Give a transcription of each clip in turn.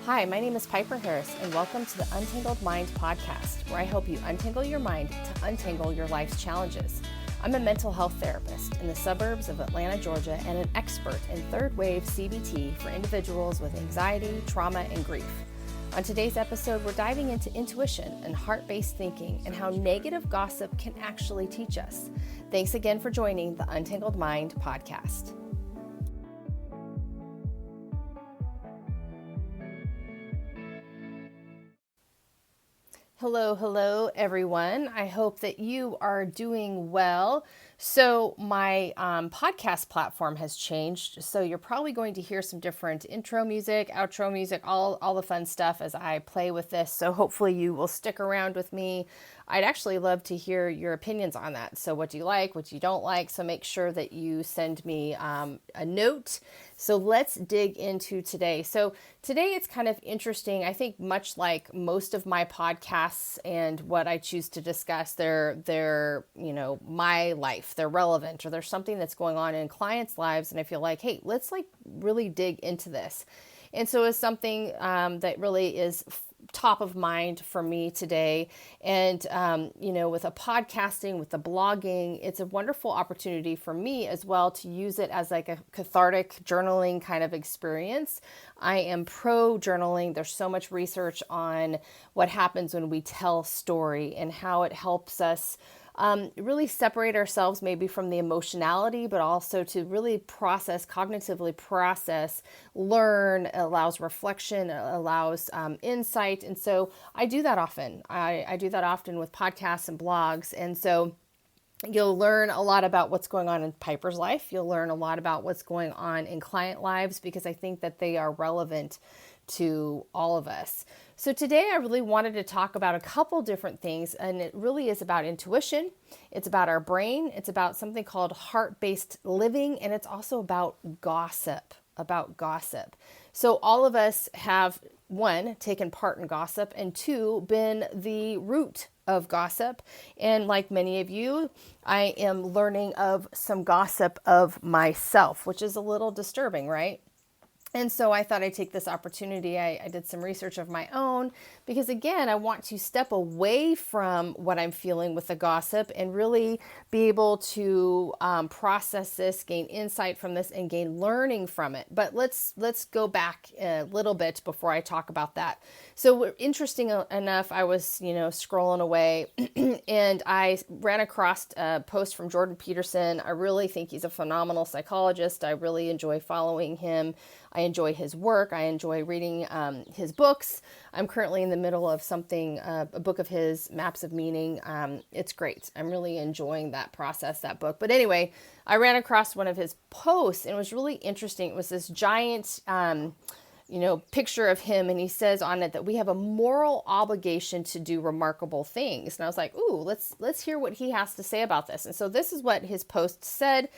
Hi, my name is Piper Harris, and welcome to the Untangled Mind podcast, where I help you untangle your mind to untangle your life's challenges. I'm a mental health therapist in the suburbs of Atlanta, Georgia, and an expert in third wave CBT for individuals with anxiety, trauma, and grief. On today's episode, we're diving into intuition and heart-based thinking and how negative gossip can actually teach us. Thanks again for joining the Untangled Mind podcast. Hello, everyone. I hope that you are doing well. So my podcast platform has changed. So you're probably going to hear some different intro music, outro music, all the fun stuff as I play with this. So hopefully you will stick around with me. I'd actually love to hear your opinions on that. So what do you like, what you don't like? So make sure that you send me a note. So let's dig into today. So today it's kind of interesting. I think much like most of my podcasts and what I choose to discuss, they're my life, they're relevant, or there's something that's going on in clients' lives. And I feel like, hey, let's really dig into this. And so it's something that really is top of mind for me today. And, with the podcasting, with the blogging, it's a wonderful opportunity for me as well to use it as like a cathartic journaling kind of experience. I am pro journaling. There's so much research on what happens when we tell story and how it helps us really separate ourselves maybe from the emotionality, but also to really cognitively process, learn, allows reflection, allows insight. And so I do that often. I do that often with podcasts and blogs. And so you'll learn a lot about what's going on in Piper's life. You'll learn a lot about what's going on in client lives, because I think that they are relevant to all of us. So today I really wanted to talk about a couple different things, and it really is about intuition. It's about our brain. It's about something called heart-based living, and it's also about gossip. So all of us have, one, taken part in gossip, and two, been the root of gossip. And like many of you, I am learning of some gossip of myself, which is a little disturbing, right? And so I thought I'd take this opportunity. I did some research of my own because, again, I want to step away from what I'm feeling with the gossip and really be able to process this, gain insight from this, and gain learning from it. But let's go back a little bit before I talk about that. So interesting enough, I was, scrolling away and I ran across a post from Jordan Peterson. I really think he's a phenomenal psychologist. I really enjoy following him. I enjoy his work. I enjoy reading his books. I'm currently in the middle of a book of his, Maps of Meaning. It's great. I'm really enjoying that book. But anyway, I ran across one of his posts and it was really interesting. It was this giant, picture of him, and he says on it that we have a moral obligation to do remarkable things. And I was like, ooh, let's hear what he has to say about this. And so this is what his post said.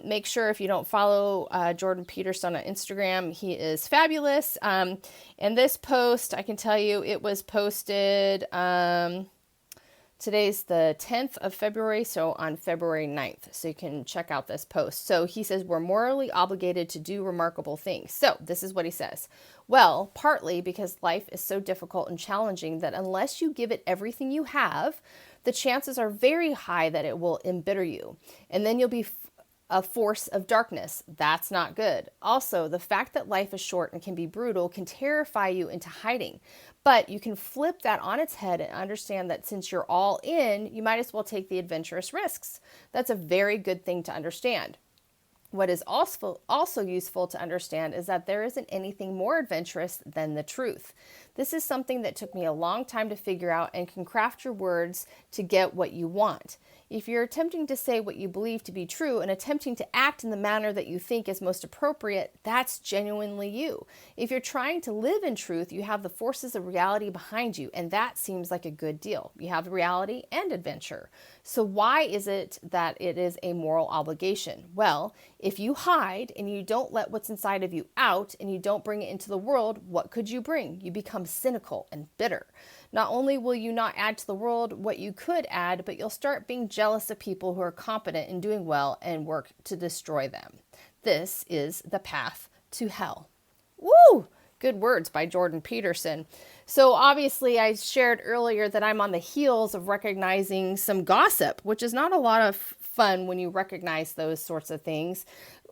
Make sure if you don't follow Jordan Peterson on Instagram, he is fabulous. And this post, I can tell you, it was posted, today's the 10th of February, so on February 9th. So you can check out this post. So he says, we're morally obligated to do remarkable things. So this is what he says. Well, partly because life is so difficult and challenging that unless you give it everything you have, the chances are very high that it will embitter you. And then you'll be a force of darkness. That's not good. Also, the fact that life is short and can be brutal can terrify you into hiding. But you can flip that on its head and understand that since you're all in, you might as well take the adventurous risks. That's a very good thing to understand. What is also useful to understand is that there isn't anything more adventurous than the truth. This is something that took me a long time to figure out and can craft your words to get what you want. If you're attempting to say what you believe to be true and attempting to act in the manner that you think is most appropriate, that's genuinely you. If you're trying to live in truth, you have the forces of reality behind you, and that seems like a good deal. You have reality and adventure. So why is it that it is a moral obligation? Well, if you hide and you don't let what's inside of you out and you don't bring it into the world, what could you bring? You become cynical and bitter. Not only will you not add to the world what you could add, but you'll start being jealous of people who are competent in doing well and work to destroy them. This is the path to hell. Woo! Good words by Jordan Peterson. So obviously I shared earlier that I'm on the heels of recognizing some gossip, which is not a lot of fun when you recognize those sorts of things.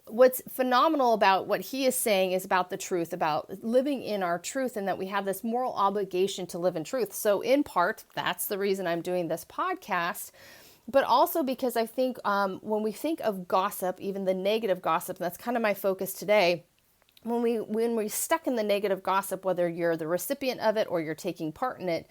What's phenomenal about what he is saying is about the truth, about living in our truth, and that we have this moral obligation to live in truth. So in part, that's the reason I'm doing this podcast. But also because I think when we think of gossip, even the negative gossip, and that's kind of my focus today, when we're stuck in the negative gossip, whether you're the recipient of it or you're taking part in it,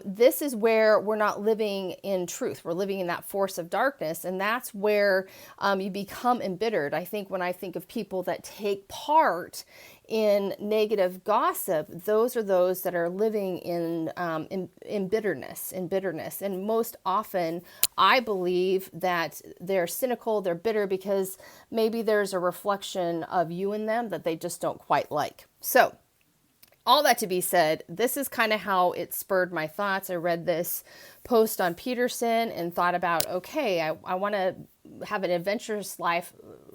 this is where we're not living in truth. We're living in that force of darkness, and that's where you become embittered. I think when I think of people that take part in negative gossip, those are those that are living in bitterness, and most often, I believe that they're cynical, they're bitter because maybe there's a reflection of you in them that they just don't quite like. So, all that to be said, this is kind of how it spurred my thoughts. I read this post on Peterson and thought about, okay, I want to have an adventurous life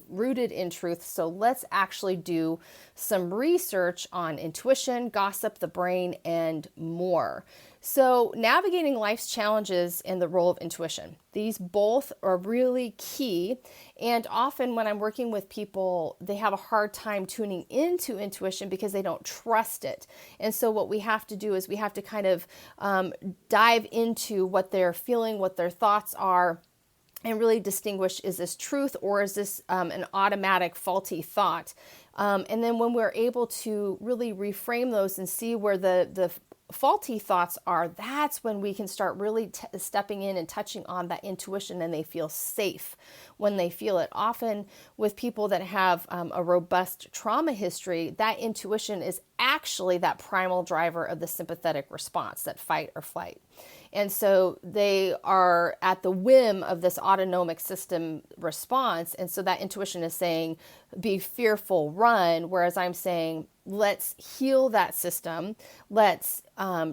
rooted in truth. So let's actually do some research on intuition, gossip, the brain, and more. So navigating life's challenges and the role of intuition. These both are really key. And often when I'm working with people, they have a hard time tuning into intuition because they don't trust it. And so what we have to do is we have to kind of dive into what they're feeling, what their thoughts are, and really distinguish, is this truth or is this an automatic faulty thought? And then when we're able to really reframe those and see where the faulty thoughts are, that's when we can start really stepping in and touching on that intuition, and they feel safe when they feel it. Often with people that have a robust trauma history, that intuition is actually that primal driver of the sympathetic response, that fight or flight. And so they are at the whim of this autonomic system response. And so that intuition is saying, be fearful, run. Whereas I'm saying, let's heal that system. Let's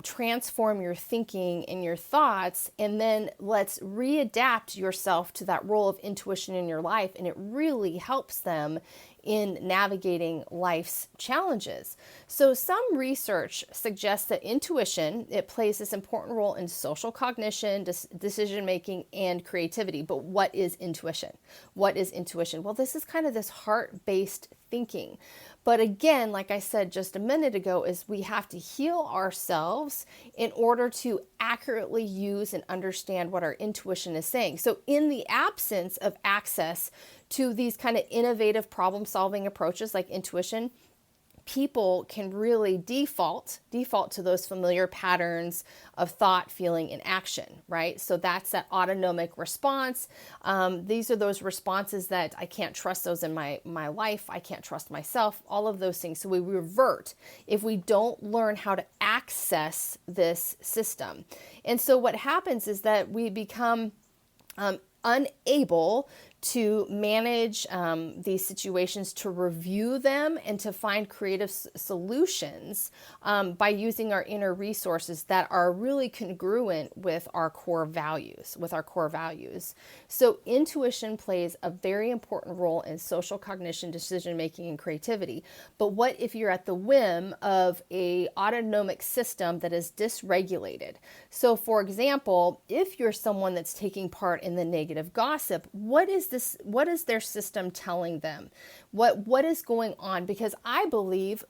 transform your thinking and your thoughts. And then let's readapt yourself to that role of intuition in your life. And it really helps them in navigating life's challenges. So some research suggests that intuition, it plays this important role in social cognition, decision making, and creativity. But what is intuition? What is intuition? Well, this is kind of this heart-based thinking. But again, like I said just a minute ago, is we have to heal ourselves in order to accurately use and understand what our intuition is saying. So in the absence of access to these kind of innovative problem-solving approaches like intuition, people can really default to those familiar patterns of thought, feeling, and action, right? So that's that autonomic response. These are those responses that I can't trust those in my life. I can't trust myself, all of those things. So we revert if we don't learn how to access this system. And so what happens is that we become unable to manage these situations, to review them, and to find creative solutions by using our inner resources that are really congruent with our core values, So intuition plays a very important role in social cognition, decision making, and creativity. But what if you're at the whim of a autonomic system that is dysregulated? So for example, if you're someone that's taking part in the negative gossip, what is their system telling them? What is going on? Because I believe,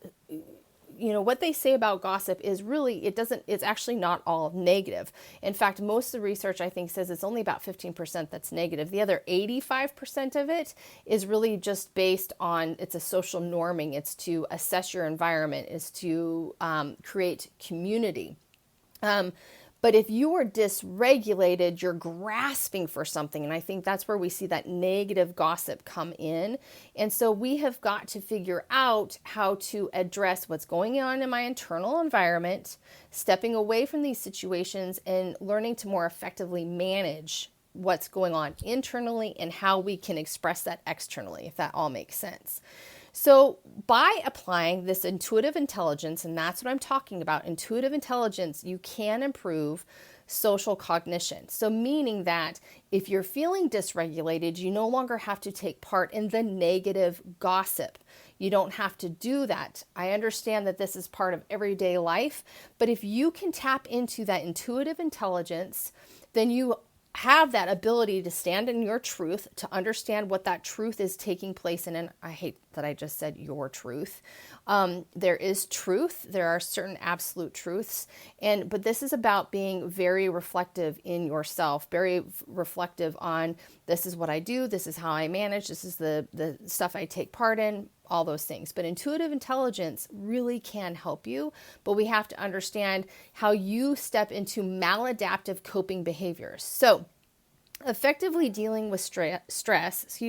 what they say about gossip is really, it's actually not all negative. In fact, most of the research I think says it's only about 15% that's negative. The other 85% of it is really just based on, it's a social norming. It's to assess your environment, it's to create community. But if you are dysregulated, you're grasping for something. And I think that's where we see that negative gossip come in. And so we have got to figure out how to address what's going on in my internal environment, stepping away from these situations and learning to more effectively manage what's going on internally and how we can express that externally, if that all makes sense. So by applying this intuitive intelligence, and that's what I'm talking about, intuitive intelligence, you can improve social cognition. So meaning that if you're feeling dysregulated, you no longer have to take part in the negative gossip. You don't have to do that. I understand that this is part of everyday life, but if you can tap into that intuitive intelligence, then you have that ability to stand in your truth, to understand what that truth is taking place in. And I hate that I just said your truth. There is truth. There are certain absolute truths. But this is about being very reflective in yourself, very reflective on this is what I do. This is how I manage. This is the stuff I take part in, all those things. But intuitive intelligence really can help you, but we have to understand how you step into maladaptive coping behaviors. So effectively dealing with stress,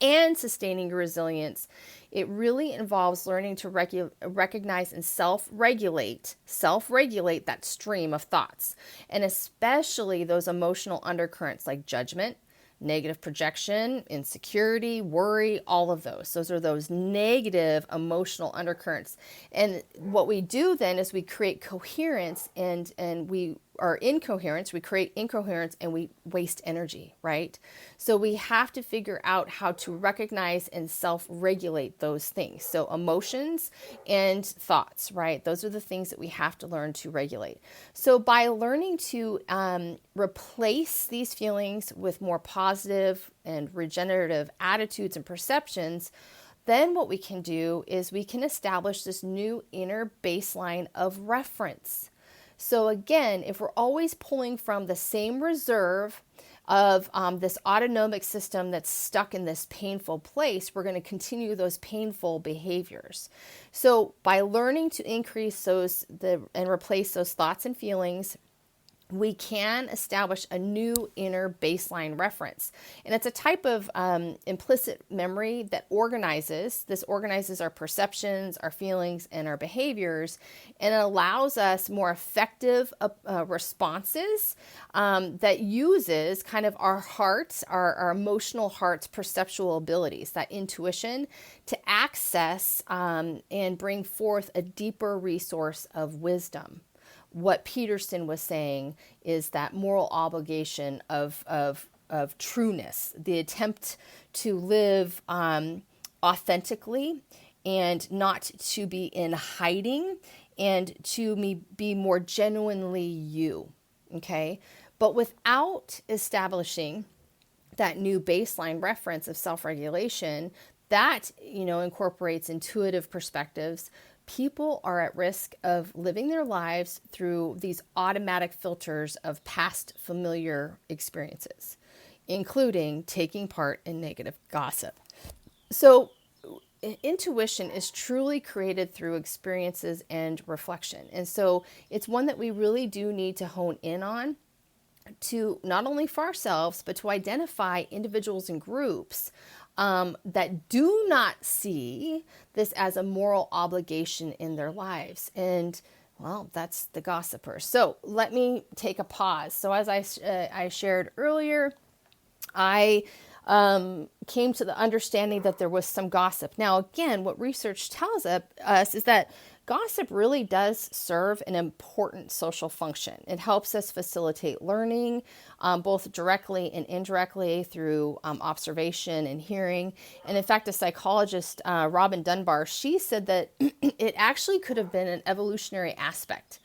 and sustaining your resilience, it really involves learning to recognize and self-regulate that stream of thoughts, and especially those emotional undercurrents like judgment, negative projection, insecurity, worry, all of those. Those are those negative emotional undercurrents. And what we do then is we create coherence, and we are incoherence, we create incoherence, and we waste energy, right? So we have to figure out how to recognize and self-regulate those things. So emotions and thoughts, right? Those are the things that we have to learn to regulate. So by learning to replace these feelings with more positive and regenerative attitudes and perceptions, then what we can do is we can establish this new inner baseline of reference. So again, if we're always pulling from the same reserve of this autonomic system that's stuck in this painful place, we're going to continue those painful behaviors. So by learning to increase and replace those thoughts and feelings, we can establish a new inner baseline reference. And it's a type of implicit memory that organizes our perceptions, our feelings, and our behaviors, and it allows us more effective responses that uses kind of our hearts, our emotional heart's perceptual abilities, that intuition, to access and bring forth a deeper resource of wisdom. What Peterson was saying is that moral obligation of trueness, the attempt to live authentically and not to be in hiding, and to be more genuinely you, okay? But without establishing that new baseline reference of self-regulation that, incorporates intuitive perspectives, people are at risk of living their lives through these automatic filters of past familiar experiences, including taking part in negative gossip. So intuition is truly created through experiences and reflection. And so it's one that we really do need to hone in on, to not only for ourselves, but to identify individuals and groups that do not see this as a moral obligation in their lives. And well, that's the gossiper. So let me take a pause. So as I shared earlier, I came to the understanding that there was some gossip. Now, again, what research tells us is that gossip really does serve an important social function. It helps us facilitate learning, both directly and indirectly through observation and hearing. And in fact, a psychologist, Robin Dunbar, she said that it actually could have been an evolutionary aspect,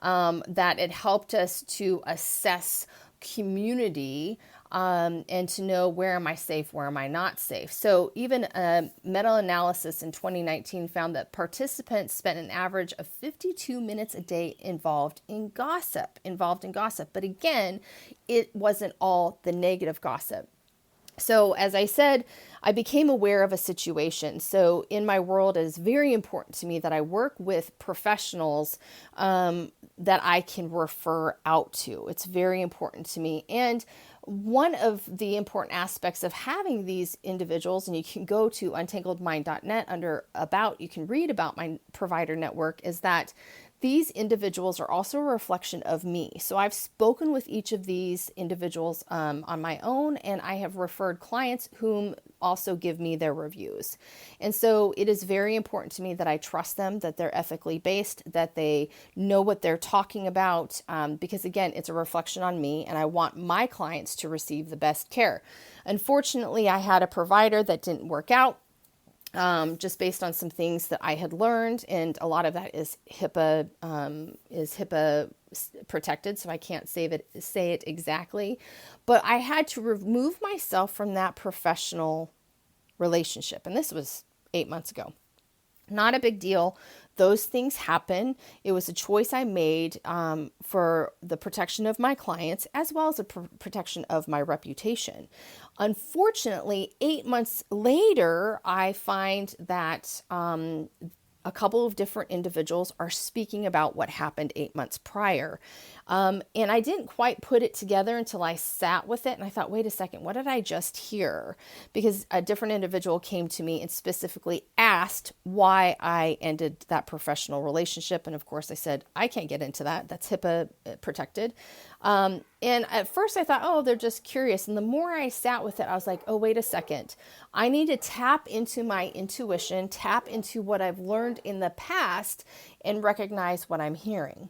that it helped us to assess community, and to know, where am I safe, where am I not safe. So even a meta-analysis in 2019 found that participants spent an average of 52 minutes a day involved in gossip. But again, it wasn't all the negative gossip. So as I said, I became aware of a situation. So in my world, it is very important to me that I work with professionals that I can refer out to. It's very important to me. And one of the important aspects of having these individuals, and you can go to untangledmind.net under About, you can read about my provider network, is that these individuals are also a reflection of me. So I've spoken with each of these individuals on my own, and I have referred clients whom also give me their reviews. And so it is very important to me that I trust them, that they're ethically based, that they know what they're talking about, because again, it's a reflection on me, and I want my clients to receive the best care. Unfortunately, I had a provider that didn't work out, just based on some things that I had learned, and a lot of that is HIPAA protected, so I can't say it exactly. But I had to remove myself from that professional relationship, and this was 8 months ago. Not a big deal. Those things happen. It was a choice I made for the protection of my clients as well as the protection of my reputation. Unfortunately, 8 months later, I find that a couple of different individuals are speaking about what happened 8 months prior. And I didn't quite put it together until I sat with it and I thought, wait a second, what did I just hear? Because a different individual came to me and specifically asked why I ended that professional relationship. And of course I said, I can't get into that. That's HIPAA protected. And at first I thought, oh, they're just curious. And the more I sat with it, I was like, oh, wait a second. I need to tap into my intuition, tap into what I've learned in the past, and recognize what I'm hearing.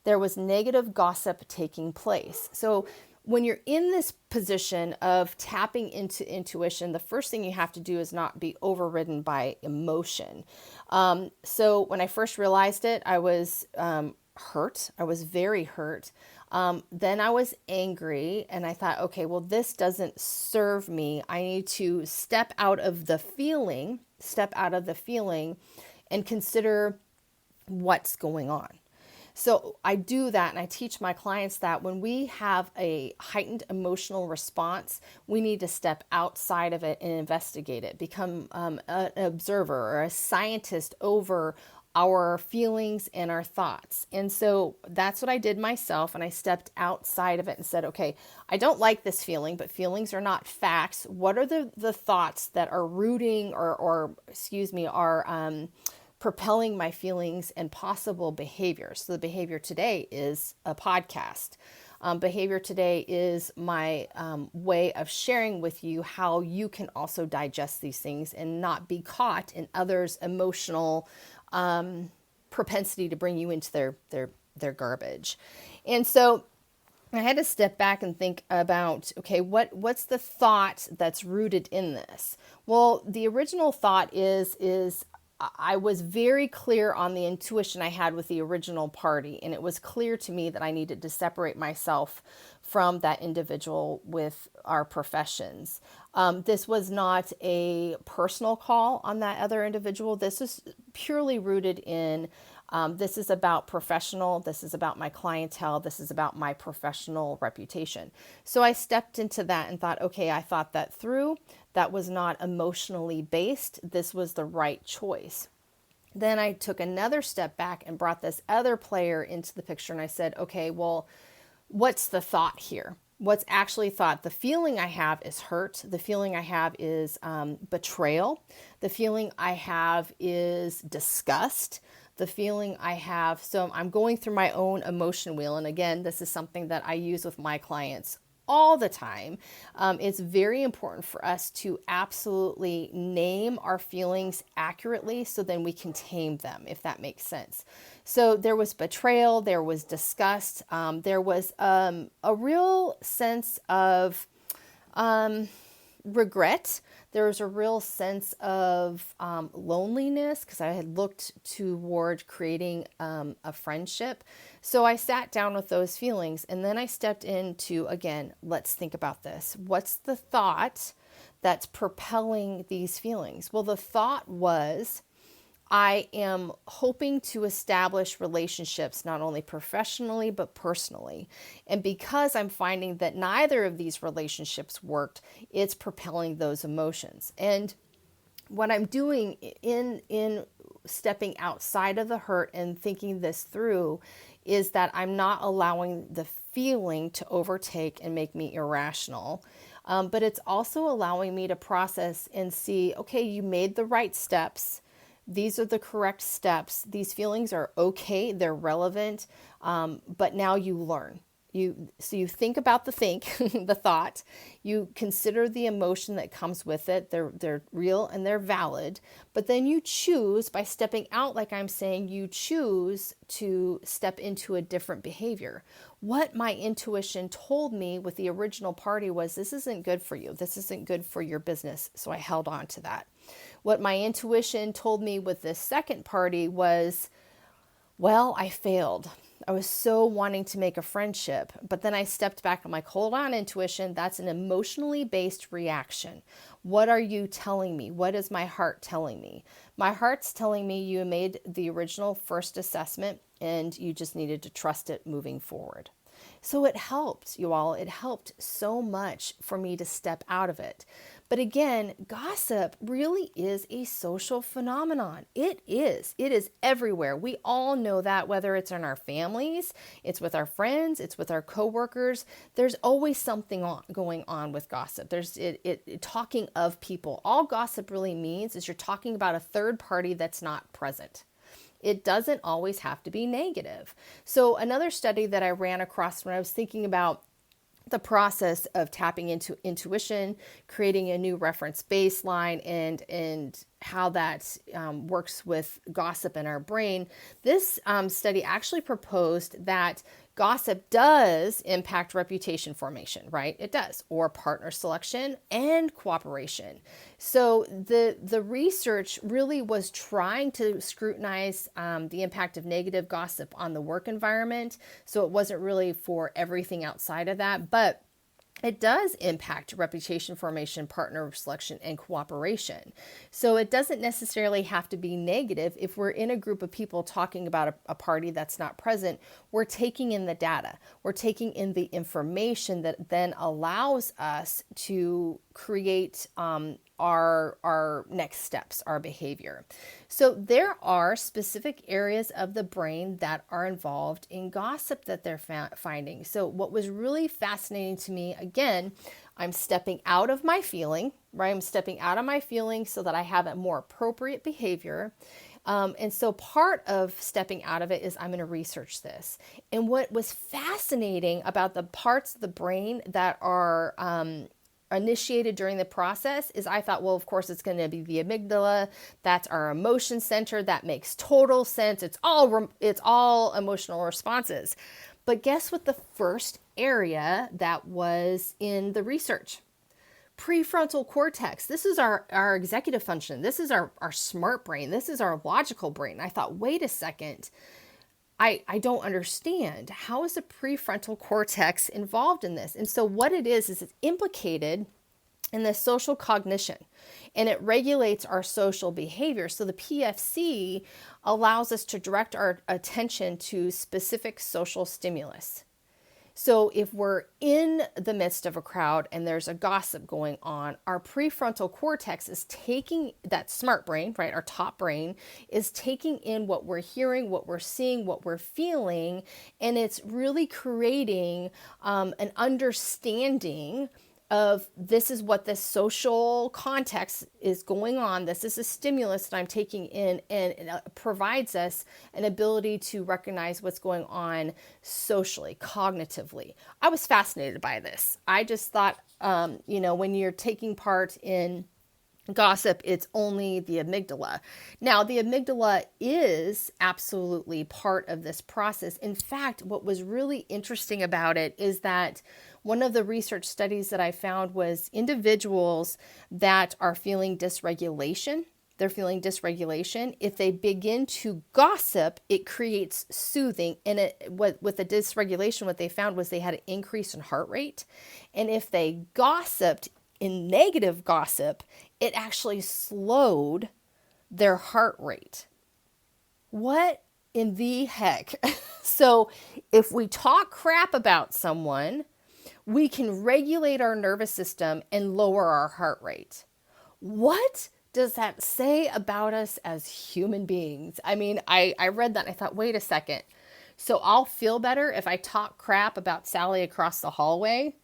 There was negative gossip taking place. So when you're in this position of tapping into intuition, the first thing you have to do is not be overridden by emotion. So when I first realized it, I was hurt. I was very hurt. Then I was angry and I thought, okay, well, this doesn't serve me. I need to step out of the feeling and consider what's going on. So I do that, and I teach my clients that when we have a heightened emotional response, we need to step outside of it and investigate it, become an observer or a scientist over our feelings and our thoughts. And so that's what I did myself, and I stepped outside of it and said, okay, I don't like this feeling, but feelings are not facts. What are the thoughts that are rooting or propelling my feelings and possible behaviors? So the behavior today is a podcast. Behavior today is my way of sharing with you how you can also digest these things and not be caught in others' emotional propensity to bring you into their garbage. And so I had to step back and think about, okay, what's the thought that's rooted in this? Well, the original thought is I was very clear on the intuition I had with the original party, and it was clear to me that I needed to separate myself from that individual with our professions. This was not a personal call on that other individual. This is purely rooted in this is about professional. This is about my clientele. This is about my professional reputation. So I stepped into that and thought, okay, I thought that through. That was not emotionally based. This was the right choice. Then I took another step back and brought this other player into the picture. And I said, okay, well, what's the thought here? What's actually thought? The feeling I have is hurt. The feeling I have is betrayal. The feeling I have is disgust. The feeling I have, so I'm going through my own emotion wheel. And again, this is something that I use with my clients all the time. It's very important for us to absolutely name our feelings accurately so then we can tame them, if that makes sense. So there was betrayal, there was disgust, there was a real sense of regret. There was a real sense of loneliness because I had looked toward creating a friendship. So I sat down with those feelings and then I stepped into, again, let's think about this. What's the thought that's propelling these feelings? Well, the thought was, I am hoping to establish relationships not only professionally but personally. And because I'm finding that neither of these relationships worked, it's propelling those emotions. And what I'm doing in stepping outside of the hurt and thinking this through is that I'm not allowing the feeling to overtake and make me irrational. But it's also allowing me to process and see, okay, you made the right steps. These are the correct steps. These feelings are okay. They're relevant. But now you learn. You think about the the thought, you consider the emotion that comes with it. They're real and they're valid, but then you choose by stepping out, like I'm saying, you choose to step into a different behavior. What my intuition told me with the original party was, this isn't good for you. This isn't good for your business. So I held on to that. What my intuition told me with this second party was, well, I failed. I was so wanting to make a friendship, but then I stepped back. I'm like, hold on, intuition. That's an emotionally based reaction. What are you telling me? What is my heart telling me? My heart's telling me you made the original first assessment and you just needed to trust it moving forward. So it helped, you all. It helped so much for me to step out of it. But again, gossip really is a social phenomenon. It is. It is everywhere. We all know that, whether it's in our families, it's with our friends, it's with our coworkers. There's always something going on with gossip. There's talking of people. All gossip really means is you're talking about a third party that's not present. It doesn't always have to be negative. So another study that I ran across when I was thinking about the process of tapping into intuition, creating a new reference baseline, and how that works with gossip in our brain, this study actually proposed that gossip does impact reputation formation, right? It does, or partner selection and cooperation. So the research really was trying to scrutinize the impact of negative gossip on the work environment. So it wasn't really for everything outside of that, but it does impact reputation formation, partner selection, and cooperation. So it doesn't necessarily have to be negative. If we're in a group of people talking about a party that's not present, we're taking in the data. We're taking in the information that then allows us to create our next steps, our behavior. So there are specific areas of the brain that are involved in gossip that they're finding. So what was really fascinating to me, again, I'm stepping out of my feeling, right? I'm stepping out of my feeling so that I have a more appropriate behavior. And so part of stepping out of it is I'm going to research this. And what was fascinating about the parts of the brain that are initiated during the process is I thought, well, of course, it's going to be the amygdala. That's our emotion center. That makes total sense. It's all emotional responses. But guess what the first area that was in the research? Prefrontal cortex. This is our executive function. This is our smart brain. This is our logical brain. I thought, wait a second. I don't understand. How is the prefrontal cortex involved in this? And so what it is it's implicated in the social cognition, and it regulates our social behavior. So the PFC allows us to direct our attention to specific social stimulus. So if we're in the midst of a crowd and there's a gossip going on, our prefrontal cortex is taking that smart brain, right? Our top brain is taking in what we're hearing, what we're seeing, what we're feeling, and it's really creating an understanding of this is what this social context is going on. This is a stimulus that I'm taking in, and it provides us an ability to recognize what's going on socially, cognitively. I was fascinated by this. I just thought, when you're taking part in gossip, it's only the amygdala. Now, the amygdala is absolutely part of this process. In fact, what was really interesting about it is that one of the research studies that I found was individuals that are feeling dysregulation. They're feeling dysregulation. If they begin to gossip, it creates soothing. And with the dysregulation, what they found was they had an increase in heart rate. And if they gossiped, in negative gossip, it actually slowed their heart rate. What in the heck? So if we talk crap about someone, we can regulate our nervous system and lower our heart rate. What does that say about us as human beings? I mean, I read that and I thought, wait a second. So I'll feel better if I talk crap about Sally across the hallway?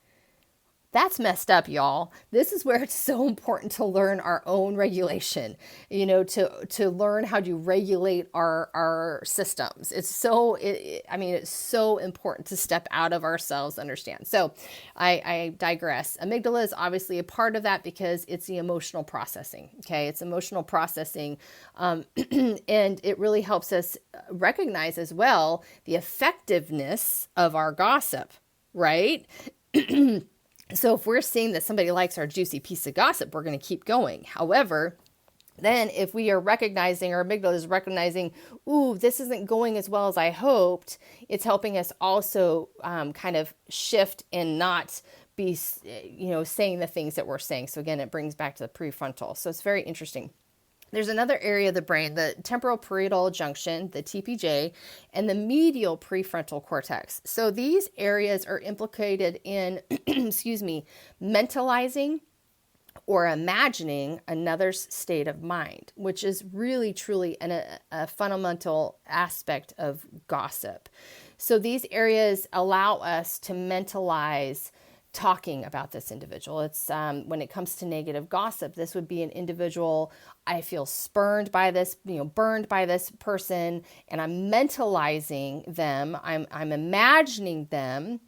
That's messed up, y'all. This is where it's so important to learn our own regulation, to learn how to regulate our systems. It's so important to step out of ourselves, understand. So I digress. Amygdala is obviously a part of that because it's the emotional processing. Okay. It's emotional processing. And it really helps us recognize as well the effectiveness of our gossip, right? So if we're seeing that somebody likes our juicy piece of gossip, we're going to keep going. However, then if we are recognizing, our amygdala is recognizing, ooh, this isn't going as well as I hoped, it's helping us also kind of shift and not be, saying the things that we're saying. So again, it brings back to the prefrontal. So it's very interesting. There's another area of the brain, the temporal parietal junction, the TPJ, and the medial prefrontal cortex. So these areas are implicated in, mentalizing or imagining another's state of mind, which is really, truly a fundamental aspect of gossip. So these areas allow us to mentalize talking about this individual. It's when it comes to negative gossip, this would be an individual. I feel spurned by this, burned by this person, and I'm mentalizing them. I'm imagining them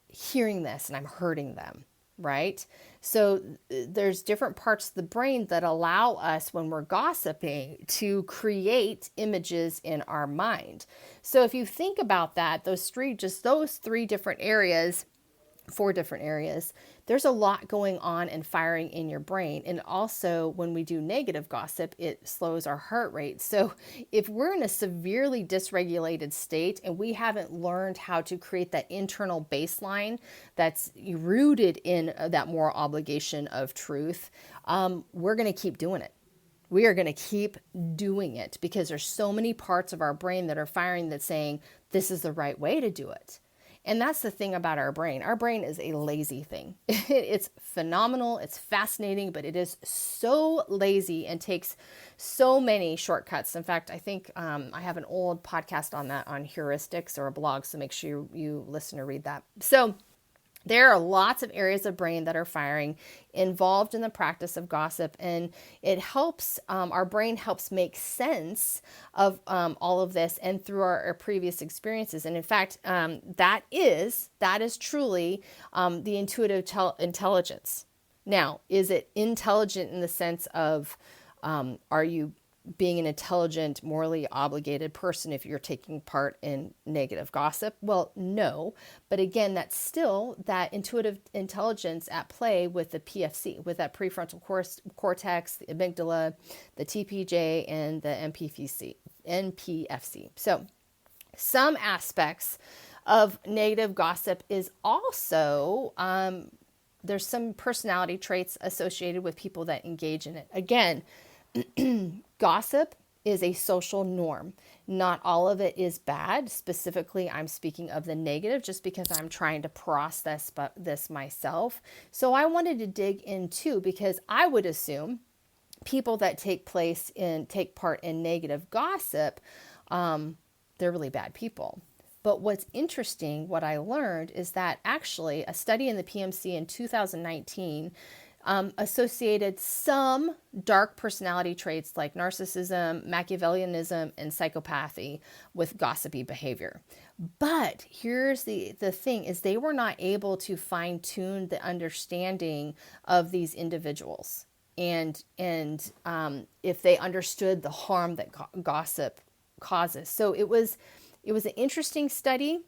hearing this, and I'm hurting them. Right? So there's different parts of the brain that allow us, when we're gossiping, to create images in our mind. So if you think about that, those three different areas, 4 different areas, there's a lot going on and firing in your brain. And also when we do negative gossip, it slows our heart rate. So if we're in a severely dysregulated state and we haven't learned how to create that internal baseline that's rooted in that moral obligation of truth, we're going to keep doing it. We are going to keep doing it because there's so many parts of our brain that are firing that's saying this is the right way to do it. And that's the thing about our brain. Our brain is a lazy thing. It's phenomenal. It's fascinating, but it is so lazy and takes so many shortcuts. In fact, I think I have an old podcast on that, on heuristics, or a blog. So make sure you listen or read that. So there are lots of areas of brain that are firing involved in the practice of gossip, and it helps, our brain helps make sense of all of this and through our previous experiences. And in fact, that is truly the intuitive intelligence. Now, is it intelligent in the sense of, are you being an intelligent, morally obligated person if you're taking part in negative gossip? Well, no. But again, that's still that intuitive intelligence at play with the PFC, with that prefrontal cortex, the amygdala, the TPJ, and the NPFC. So some aspects of negative gossip is also, there's some personality traits associated with people that engage in it. Again, gossip is a social norm. Not all of it is bad. Specifically, I'm speaking of the negative just because I'm trying to process this myself. So I wanted to dig into, because I would assume people that take part in negative gossip, they're really bad people. But what's interesting, what I learned, is that actually a study in the PMC in 2019 associated some dark personality traits like narcissism, Machiavellianism, and psychopathy with gossipy behavior. But here's the thing, is they were not able to fine tune the understanding of these individuals. And if they understood the harm that gossip causes. So it was an interesting study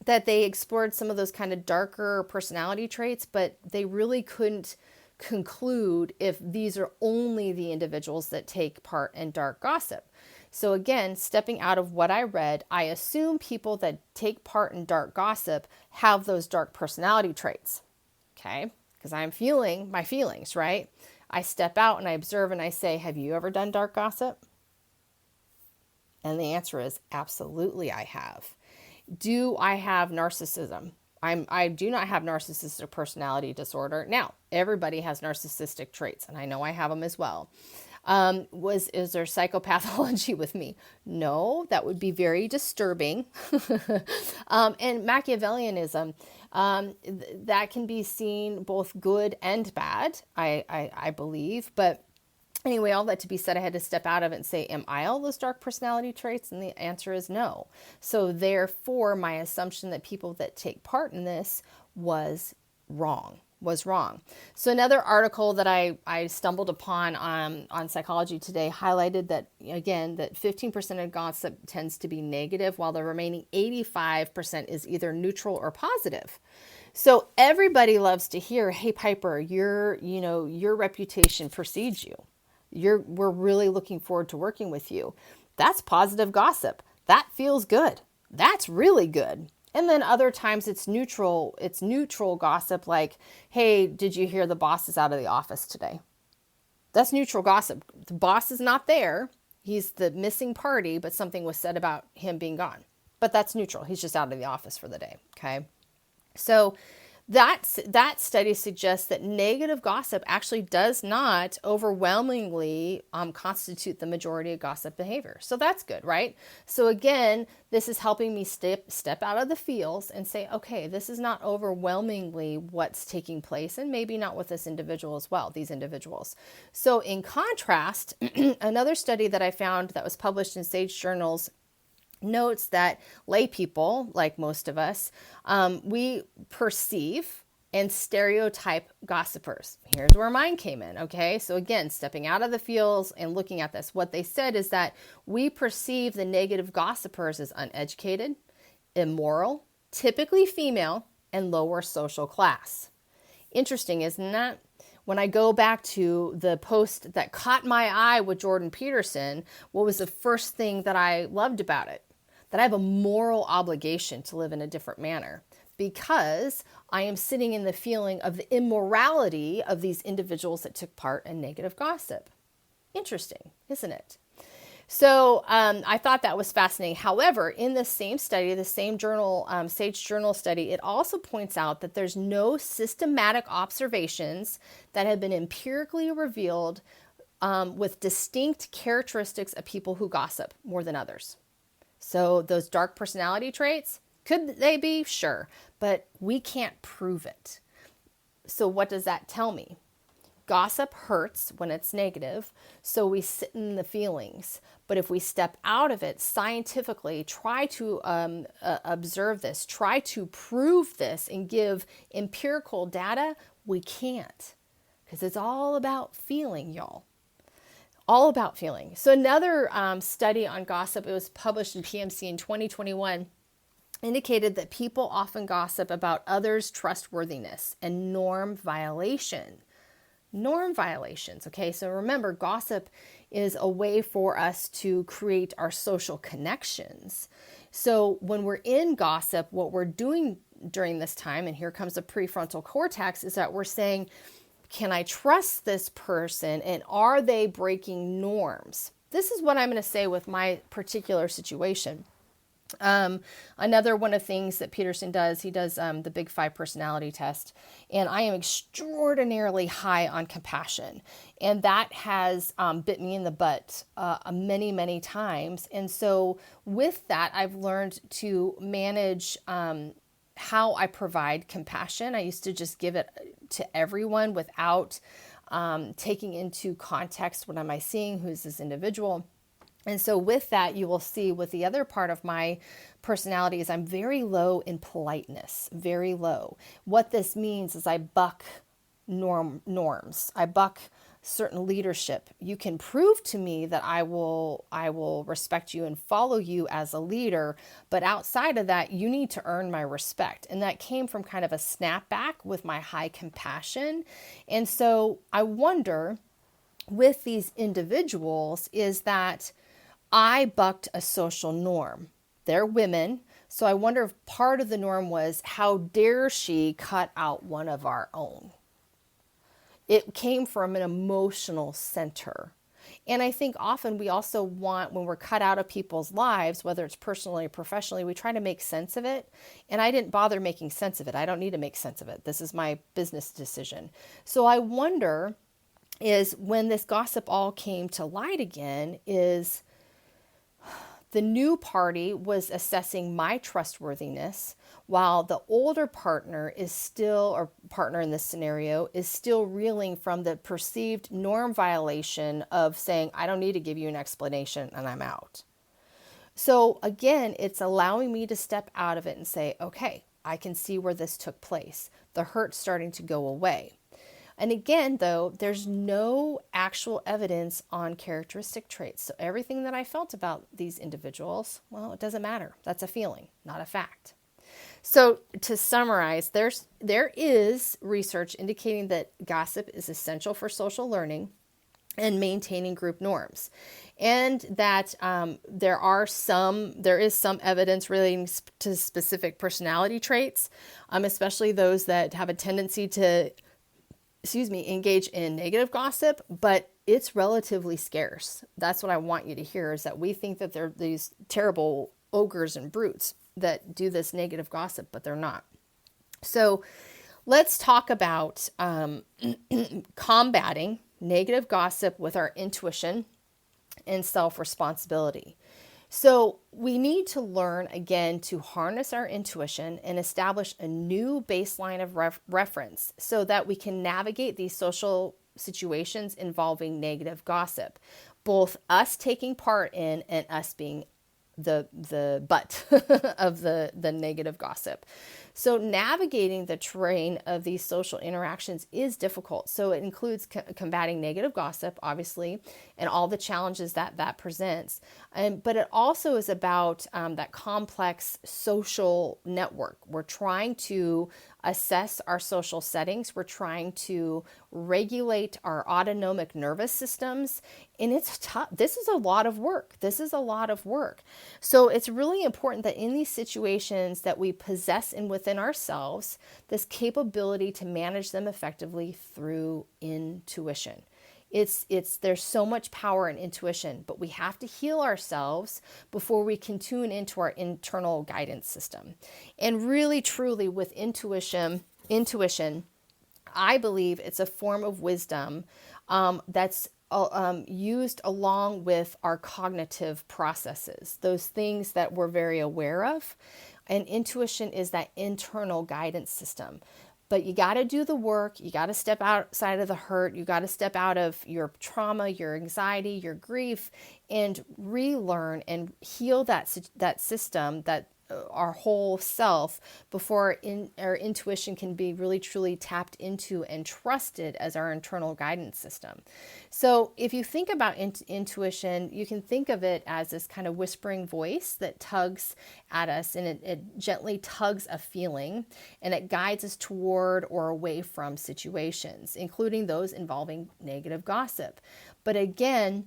that they explored some of those kind of darker personality traits, but they really couldn't conclude if these are only the individuals that take part in dark gossip. So again, stepping out of what I read, I assume people that take part in dark gossip have those dark personality traits, okay? Because I'm feeling my feelings, right? I step out and I observe and I say, have you ever done dark gossip? And the answer is absolutely I have. Do I have narcissism? I do not have narcissistic personality disorder. Now, everybody has narcissistic traits, and I know I have them as well. Is there psychopathology with me? No, that would be very disturbing. And Machiavellianism, that can be seen both good and bad, I believe. But anyway, all that to be said, I had to step out of it and say, am I all those dark personality traits? And the answer is no. So therefore, my assumption that people that take part in this was wrong. So another article that I stumbled upon on Psychology Today highlighted that, again, that 15% of gossip tends to be negative, while the remaining 85% is either neutral or positive. So everybody loves to hear, hey, Piper, your reputation precedes you. We're really looking forward to working with you. That's positive gossip. That feels good. That's really good. And then other times it's neutral gossip, like, hey, did you hear the boss is out of the office today? That's neutral gossip. The boss is not there. He's the missing party, but something was said about him being gone. But that's neutral. He's just out of the office for the day. Okay. So that study suggests that negative gossip actually does not overwhelmingly constitute the majority of gossip behavior. So that's good, right? So again, this is helping me step out of the feels and say, okay, this is not overwhelmingly what's taking place, and maybe not with this individual as well, these individuals. So in contrast, another study that I found that was published in Sage Journals notes that lay people, like most of us, we perceive and stereotype gossipers. Here's where mine came in, okay? So again, stepping out of the feels and looking at this, what they said is that we perceive the negative gossipers as uneducated, immoral, typically female, and lower social class. Interesting, isn't that? When I go back to the post that caught my eye with Jordan Peterson, what was the first thing that I loved about it? That I have a moral obligation to live in a different manner, because I am sitting in the feeling of the immorality of these individuals that took part in negative gossip. Interesting, isn't it? So I thought that was fascinating. However, in the same study, the same journal, Sage Journal study, it also points out that there's no systematic observations that have been empirically revealed with distinct characteristics of people who gossip more than others. So those dark personality traits, could they be? Sure, but we can't prove it. So what does that tell me? Gossip hurts when it's negative, so we sit in the feelings. But if we step out of it scientifically, try to observe this, try to prove this and give empirical data, we can't. Because it's all about feeling, y'all. All about feeling. So another study on gossip, it was published in PMC in 2021, indicated that people often gossip about others' trustworthiness and norm violations, okay? So remember, gossip is a way for us to create our social connections. So when we're in gossip, what we're doing during this time, and here comes the prefrontal cortex, is that we're saying, can I trust this person, and are they breaking norms? This is what I'm going to say with my particular situation. Another one of the things that Peterson does, he does the Big Five personality test, and I am extraordinarily high on compassion, and that has bit me in the butt many, many times. And so with that, I've learned to manage how I provide compassion. I used to just give it to everyone without taking into context, what am I seeing, who's this individual. And so with that, you will see with the other part of my personality is I'm very low in politeness, very low. What this means is I buck norms. I buck certain leadership. You can prove to me that I will respect you and follow you as a leader, but outside of that, you need to earn my respect. And that came from kind of a snapback with my high compassion. And so I wonder with these individuals is that I bucked a social norm. They're women. So I wonder if part of the norm was, how dare she cut out one of our own? It came from an emotional center. And I think often we also want, when we're cut out of people's lives, whether it's personally or professionally, we try to make sense of it. And I didn't bother making sense of it. I don't need to make sense of it. This is my business decision. So I wonder is when this gossip all came to light again, is the new party was assessing my trustworthiness, while the older partner is still, or partner in this scenario, is still reeling from the perceived norm violation of saying, I don't need to give you an explanation and I'm out. So again, it's allowing me to step out of it and say, okay, I can see where this took place. The hurt's starting to go away. And again, though, there's no actual evidence on characteristic traits. So everything that I felt about these individuals, well, it doesn't matter. That's a feeling, not a fact. So to summarize, there is research indicating that gossip is essential for social learning and maintaining group norms, and that there is some evidence relating to specific personality traits, especially those that have a tendency to engage in negative gossip, but it's relatively scarce. That's what I want you to hear, is that we think that they're these terrible ogres and brutes that do this negative gossip, but they're not. So let's talk about combating negative gossip with our intuition and self-responsibility. So we need to learn again to harness our intuition and establish a new baseline of reference so that we can navigate these social situations involving negative gossip, both us taking part in and us being the butt of the negative gossip. So navigating the terrain of these social interactions is difficult. So it includes combating negative gossip, obviously, and all the challenges that presents. But it also is about that complex social network. We're trying to assess our social settings. We're trying to regulate our autonomic nervous systems. And it's tough. This is a lot of work. So it's really important that in these situations that we possess and within ourselves this capability to manage them effectively through intuition. There's so much power in intuition, but we have to heal ourselves before we can tune into our internal guidance system. And really, truly, with intuition, I believe it's a form of wisdom that's used along with our cognitive processes, those things that we're very aware of. And intuition is that internal guidance system. But you got to do the work. You got to step outside of the hurt. You got to step out of your trauma, your anxiety, your grief, and relearn and heal that system, that our whole self, before our intuition can be really truly tapped into and trusted as our internal guidance system. So if you think about intuition, you can think of it as this kind of whispering voice that tugs at us, and it gently tugs a feeling, and it guides us toward or away from situations, including those involving negative gossip. But again,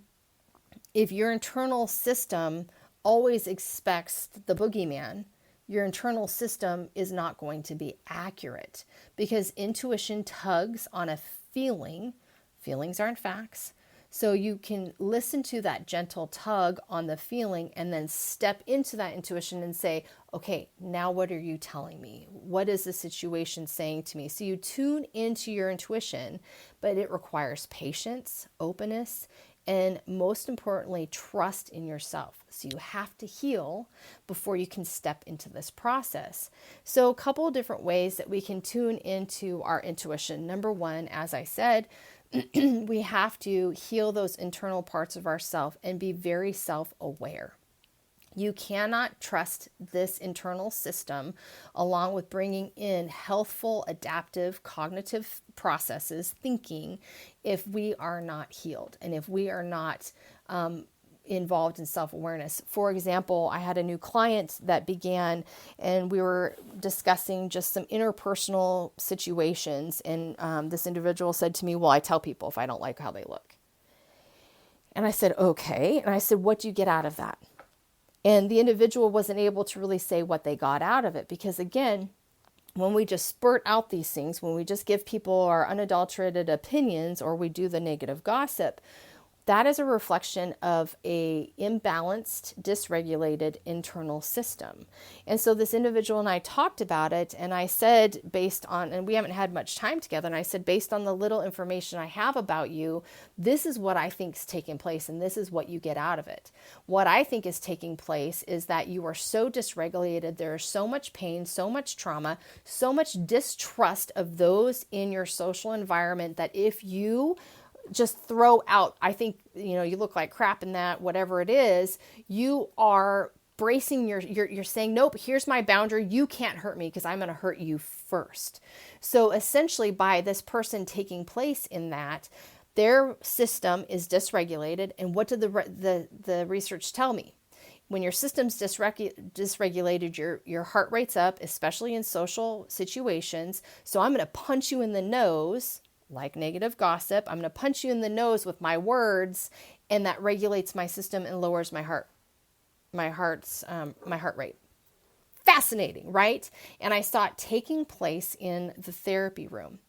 if your internal system always expects the boogeyman, your internal system is not going to be accurate, because intuition tugs on a feeling. Feelings aren't facts. So you can listen to that gentle tug on the feeling and then step into that intuition and say, okay, now what are you telling me? What is the situation saying to me? So you tune into your intuition, but it requires patience, openness, and most importantly, trust in yourself. So you have to heal before you can step into this process. So a couple of different ways that we can tune into our intuition. Number one, as I said, we have to heal those internal parts of ourself and be very self-aware. You cannot trust this internal system along with bringing in healthful, adaptive, cognitive processes, thinking, if we are not healed and if we are not involved in self-awareness. For example, I had a new client that began, and we were discussing just some interpersonal situations. And this individual said to me, well, I tell people if I don't like how they look. And I said, okay. And I said, what do you get out of that? And the individual wasn't able to really say what they got out of it, because again, when we just spurt out these things, when we just give people our unadulterated opinions, or we do the negative gossip, that is a reflection of a imbalanced, dysregulated internal system. And so this individual and I talked about it, and I said, based on, and we haven't had much time together, and I said, based on the little information I have about you, this is what I think is taking place, and this is what you get out of it. What I think is taking place is that you are so dysregulated, there is so much pain, so much trauma, so much distrust of those in your social environment that if you just throw out, I think, you look like crap in that, whatever it is, you are bracing you're saying, nope, here's my boundary. You can't hurt me because I'm going to hurt you first. So essentially by this person taking place in that, their system is dysregulated. And what did the research tell me? When your system's dysregulated, your heart rate's up, especially in social situations. So I'm going to punch you in the nose, like negative gossip. I'm going to punch you in the nose with my words, and that regulates my system and lowers my heart rate. Fascinating, right? And I saw it taking place in the therapy room.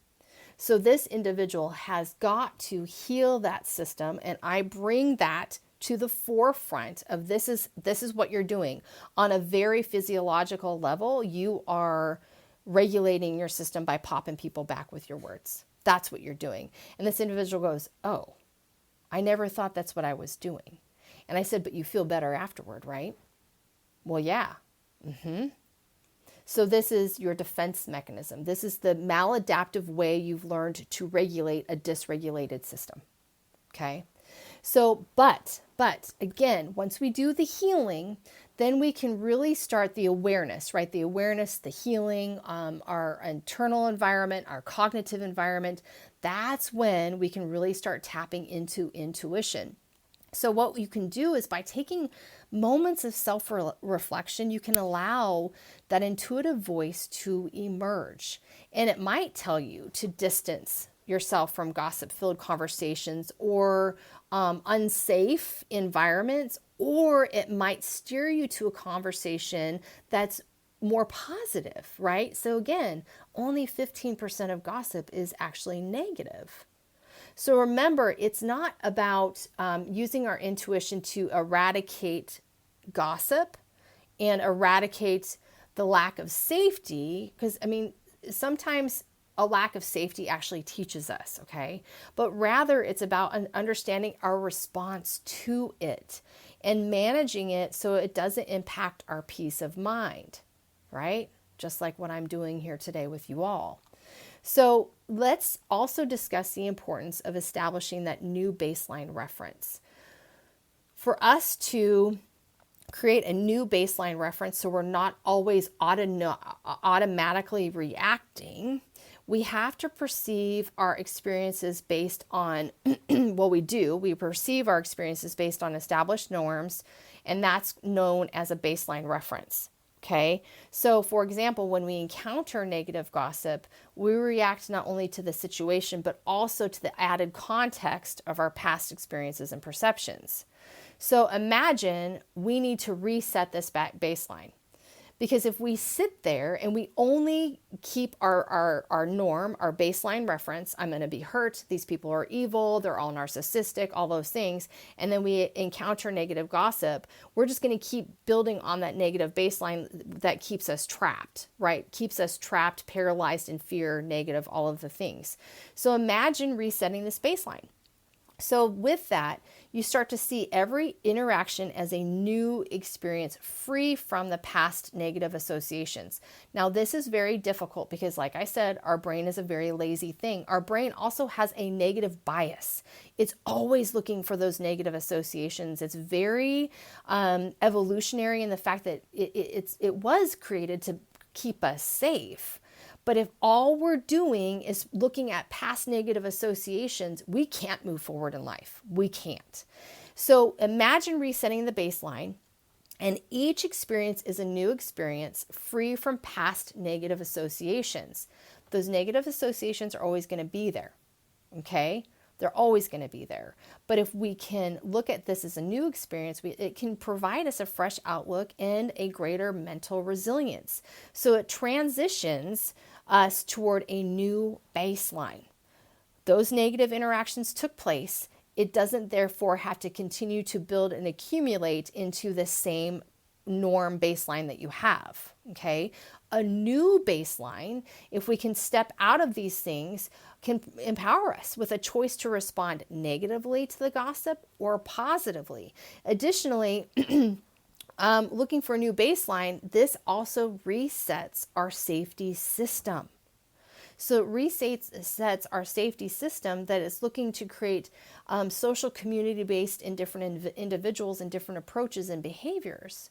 So this individual has got to heal that system, and I bring that to the forefront of this is what you're doing. On a very physiological level, you are regulating your system by popping people back with your words. That's what you're doing. And this individual goes, oh, I never thought that's what I was doing. And I said, but you feel better afterward, right? Well, yeah. So this is your defense mechanism. This is the maladaptive way you've learned to regulate a dysregulated system. Okay? So, but again, once we do the healing, then we can really start the awareness, right? The awareness, the healing, our internal environment, our cognitive environment. That's when we can really start tapping into intuition. So what you can do is by taking moments of self-reflection, you can allow that intuitive voice to emerge. And it might tell you to distance yourself from gossip-filled conversations or unsafe environments, or it might steer you to a conversation that's more positive, right? So again, only 15% of gossip is actually negative. So remember, it's not about using our intuition to eradicate gossip and eradicate the lack of safety, because sometimes a lack of safety actually teaches us, okay? But rather it's about understanding our response to it and managing it so it doesn't impact our peace of mind, right? Just like what I'm doing here today with you all. So let's also discuss the importance of establishing that new baseline reference. For us to create a new baseline reference so we're not always automatically reacting, we have to perceive our experiences based on, we perceive our experiences based on established norms, and that's known as a baseline reference. Okay, so for example, when we encounter negative gossip, we react not only to the situation, but also to the added context of our past experiences and perceptions. So imagine we need to reset this baseline. Because if we sit there and we only keep our norm, our baseline reference, I'm going to be hurt, these people are evil, they're all narcissistic, all those things, and then we encounter negative gossip, we're just going to keep building on that negative baseline that keeps us trapped, right? Keeps us trapped, paralyzed in fear, negative, all of the things. So imagine resetting this baseline. So with that, you start to see every interaction as a new experience, free from the past negative associations. Now, this is very difficult because, like I said, our brain is a very lazy thing. Our brain also has a negative bias. It's always looking for those negative associations. It's very evolutionary in the fact that it was created to keep us safe. But if all we're doing is looking at past negative associations, we can't move forward in life. We can't. So imagine resetting the baseline, and each experience is a new experience free from past negative associations. Those negative associations are always going to be there, okay? They're always going to be there. But if we can look at this as a new experience, it can provide us a fresh outlook and a greater mental resilience. So it transitions us toward a new baseline. Those negative interactions took place, it doesn't therefore have to continue to build and accumulate into the same norm baseline that you have. Okay. A new baseline, if we can step out of these things, can empower us with a choice to respond negatively to the gossip or positively. Additionally, looking for a new baseline, this also resets our safety system. So it resets our safety system that is looking to create social community based in different individuals and different approaches and behaviors.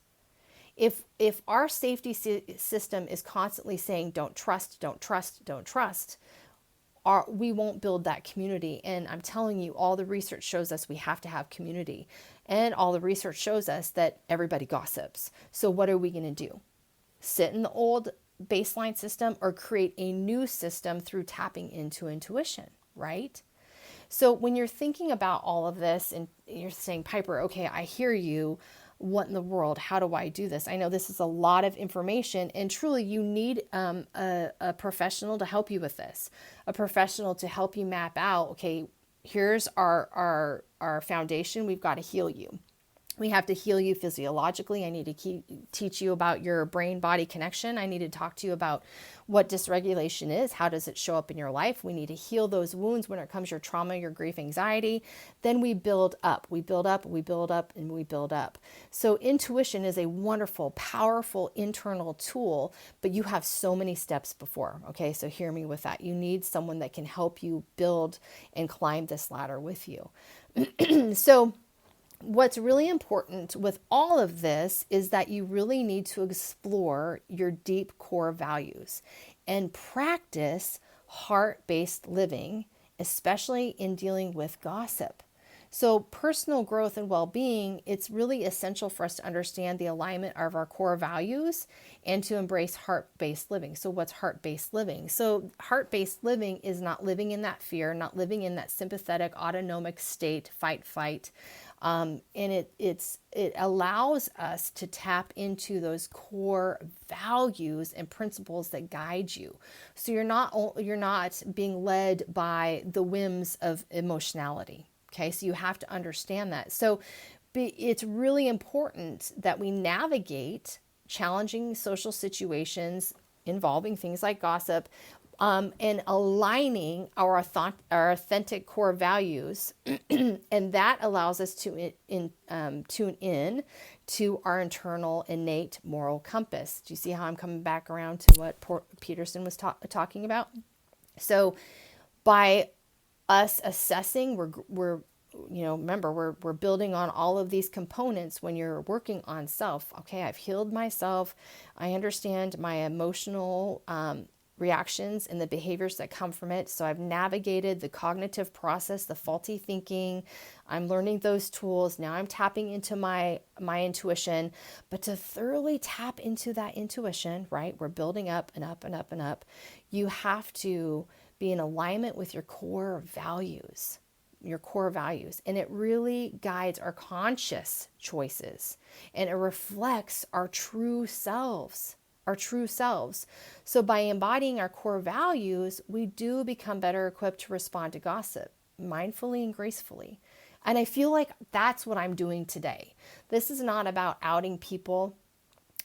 If our safety system is constantly saying don't trust, don't trust, don't trust, we won't build that community. And I'm telling you, all the research shows us we have to have community. And all the research shows us that everybody gossips. So what are we going to do? Sit in the old baseline system or create a new system through tapping into intuition, right? So when you're thinking about all of this and you're saying, Piper, okay, I hear you. What in the world? How do I do this? I know this is a lot of information, and truly you need a professional to help you with this, a professional to help you map out, okay, here's our foundation. We've got to heal you. We have to heal you physiologically. I need to teach you about your brain-body connection. I need to talk to you about what dysregulation is. How does it show up in your life? We need to heal those wounds when it comes to your trauma, your grief, anxiety. Then we build up. We build up, we build up, and we build up. So intuition is a wonderful, powerful internal tool, but you have so many steps before. Okay, so hear me with that. You need someone that can help you build and climb this ladder with you. So what's really important with all of this is that you really need to explore your deep core values and practice heart-based living, especially in dealing with gossip. So personal growth and well-being, it's really essential for us to understand the alignment of our core values and to embrace heart-based living. So what's heart-based living? So heart-based living is not living in that fear, not living in that sympathetic autonomic state, fight. And it allows us to tap into those core values and principles that guide you. So you're not being led by the whims of emotionality. Okay, so you have to understand that. So it's really important that we navigate challenging social situations involving things like gossip, and aligning our authentic core values. And that allows us to tune in to our internal innate moral compass. Do you see how I'm coming back around to what Peterson was talking about? So by us assessing, remember, we're building on all of these components when you're working on self. Okay, I've healed myself. I understand my emotional reactions and the behaviors that come from it. So I've navigated the cognitive process, the faulty thinking. I'm learning those tools. Now I'm tapping into my intuition. But to thoroughly tap into that intuition, right? We're building up and up and up and up. You have to be in alignment with your core values. And it really guides our conscious choices, and it reflects our true selves. So by embodying our core values, we do become better equipped to respond to gossip mindfully and gracefully. And I feel like that's what I'm doing today. This is not about outing people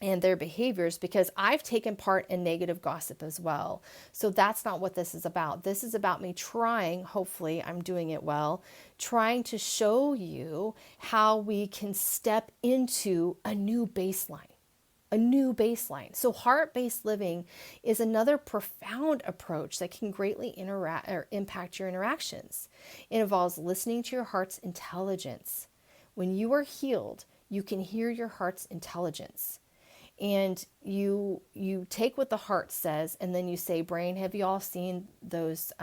and their behaviors, because I've taken part in negative gossip as well. So that's not what this is about. This is about me trying, hopefully I'm doing it well, trying to show you how we can step into a new baseline. So heart-based living is another profound approach that can greatly impact your interactions. It involves listening to your heart's intelligence. When you are healed, you can hear your heart's intelligence. And you take what the heart says, and then you say, brain, have you all seen those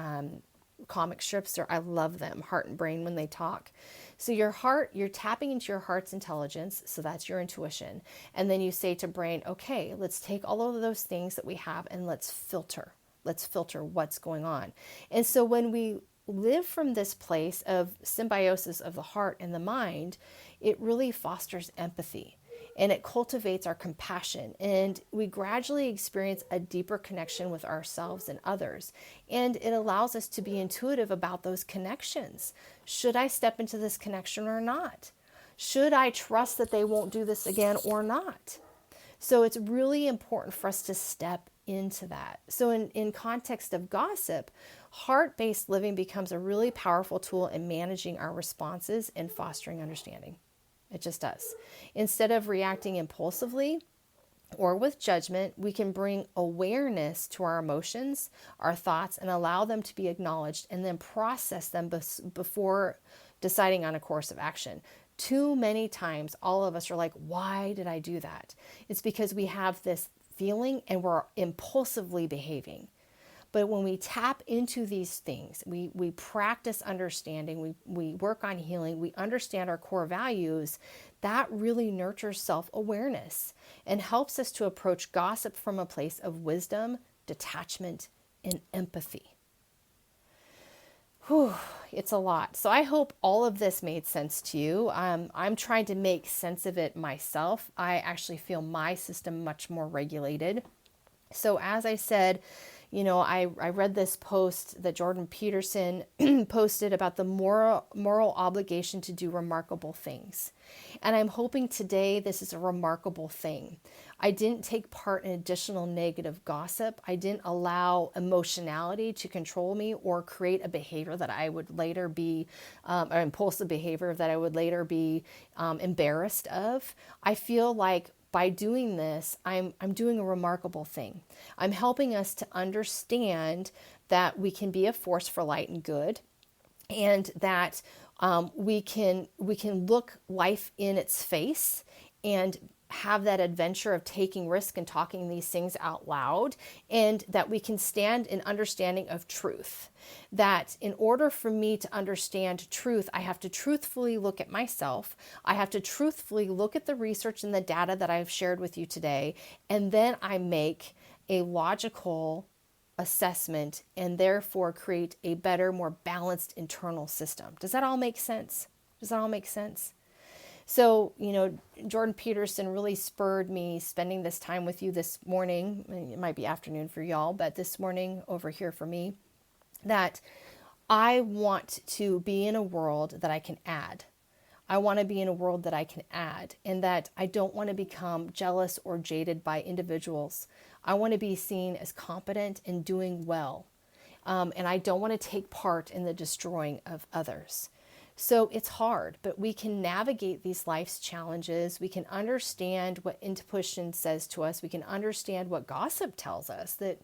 comic strips? I love them, Heart and Brain, when they talk. So your heart, you're tapping into your heart's intelligence. So that's your intuition. And then you say to brain, okay, let's take all of those things that we have and let's filter what's going on. And so when we live from this place of symbiosis of the heart and the mind, it really fosters empathy. and it cultivates our compassion, and we gradually experience a deeper connection with ourselves and others. And it allows us to be intuitive about those connections. Should I step into this connection or not? Should I trust that they won't do this again or not? So it's really important for us to step into that. So in context of gossip, heart-based living becomes a really powerful tool in managing our responses and fostering understanding. It just does. Instead of reacting impulsively or with judgment, we can bring awareness to our emotions, our thoughts, and allow them to be acknowledged and then process them before deciding on a course of action. Too many times, all of us are like, why did I do that? It's because we have this feeling and we're impulsively behaving. But when we tap into these things, we practice understanding, we work on healing, we understand our core values, that really nurtures self-awareness and helps us to approach gossip from a place of wisdom, detachment, and empathy. Whew, it's a lot. So I hope all of this made sense to you. I'm trying to make sense of it myself. I actually feel my system much more regulated. So as I said, I read this post that Jordan Peterson posted about the moral obligation to do remarkable things. And I'm hoping today this is a remarkable thing. I didn't take part in additional negative gossip. I didn't allow emotionality to control me or create a behavior that I would later be, an impulsive behavior that I would later be embarrassed of. I feel like by doing this, I'm doing a remarkable thing. I'm helping us to understand that we can be a force for light and good, and that we can look life in its face and have that adventure of taking risk and talking these things out loud, and that we can stand in understanding of truth. That in order for me to understand truth, I have to truthfully look at myself. I have to truthfully look at the research and the data that I've shared with you today, and then I make a logical assessment and therefore create a better, more balanced internal system. Does that all make sense? So, Jordan Peterson really spurred me spending this time with you this morning. It might be afternoon for y'all, but this morning over here for me, that I want to be in a world that I can add. I want to be in a world that I can add, and that I don't want to become jealous or jaded by individuals. I want to be seen as competent and doing well. And I don't want to take part in the destroying of others. So it's hard, but we can navigate these life's challenges. We can understand what intuition says to us. We can understand what gossip tells us, that,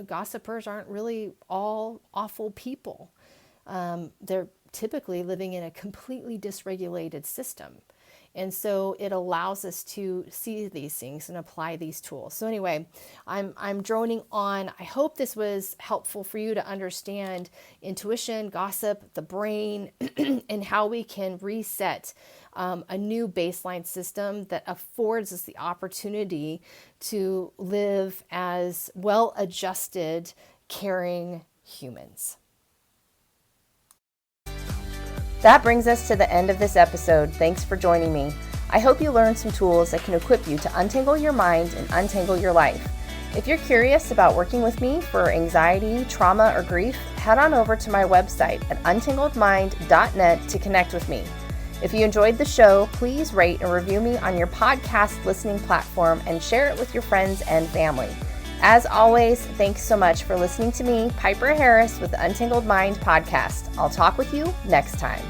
gossipers aren't really all awful people. They're typically living in a completely dysregulated system. And so it allows us to see these things and apply these tools. So anyway, I'm droning on. I hope this was helpful for you to understand intuition, gossip, the brain, and how we can reset a new baseline system that affords us the opportunity to live as well-adjusted, caring humans. That brings us to the end of this episode. Thanks for joining me. I hope you learned some tools that can equip you to untangle your mind and untangle your life. If you're curious about working with me for anxiety, trauma, or grief, head on over to my website at untangledmind.net to connect with me. If you enjoyed the show, please rate and review me on your podcast listening platform and share it with your friends and family. As always, thanks so much for listening to me, Piper Harris, with the Untangled Mind podcast. I'll talk with you next time.